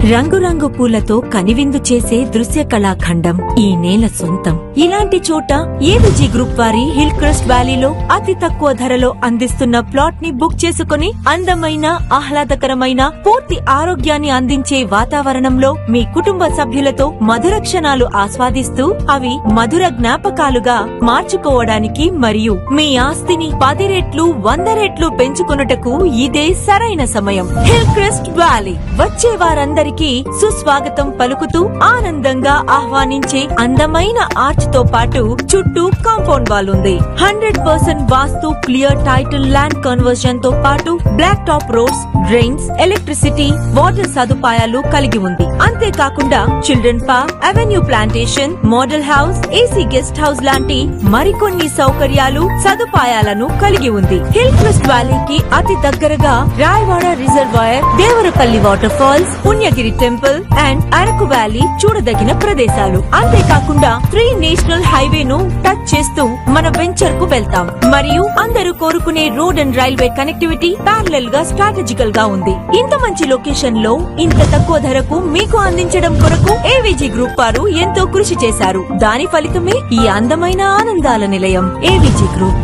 రంగురంగు పూలతో కనివిందు చేసే దృశ్య కళాఖండం ఈ నేల సొంతం. ఇలాంటి చోట ఏవిజీ గ్రూప్ వారి హిల్ క్రస్ట్ వ్యాలీలో అతి తక్కువ ధరలో అందిస్తున్న ప్లాట్ ని బుక్ చేసుకుని అందమైన ఆహ్లాదకరమైన పూర్తి ఆరోగ్యాన్ని అందించే వాతావరణంలో మీ కుటుంబ సభ్యులతో మధుర క్షణాలు ఆస్వాదిస్తూ అవి మధుర జ్ఞాపకాలుగా మార్చుకోవడానికి మరియు మీ ఆస్తిని 10 రెట్లు 100 రెట్లు పెంచుకొనుటకు ఇదే సరైన సమయం. హిల్ క్రస్ట్ వ్యాలీ వచ్చే వారందరికీ సుస్వాగతం పలుకుతూ ఆనందంగా ఆహ్వానించే అందమైన ఆర్చ్ తో పాటు చుట్టూ కాంపౌండ్ వాల్ ఉంది. 100% vastu clear title land conversion తో పాటు black top roads, drains, electricity, water సదుపాయాలు కలిగి ఉంది. అంతేకాకుండా children park, avenue plantation, model house, AC guest house లాంటి మరికొన్ని సౌకర్యాలు సదుపాయాలను కలిగి ఉంది. హిల్ క్రస్ట్ వ్యాలీకి అతి దగ్గరగా Raiwada reservoir, Devarapalli waterfalls, Punyagiri temple and Araku valley చూడదగిన ప్రదేశాలు. అంతేకాకుండా 3 నేషనల్ హైవే ను టచ్ చేస్తూ మన వెంచర్ కు వెళ్తాం. మరియు అందరూ కోరుకునే road and railway connectivity parallel గా స్ట్రాటజికల్ గా ఉంది. ఇంత మంచి లొకేషన్ లో ఇంత తక్కువ ధరకు మీకు అందించడం కొరకు ఏవిజీ గ్రూప్ వారు ఎంతో కృషి చేశారు. దాని ఫలితమే ఈ అందమైన ఆనందాల నిలయం ఏవిజీ గ్రూప్.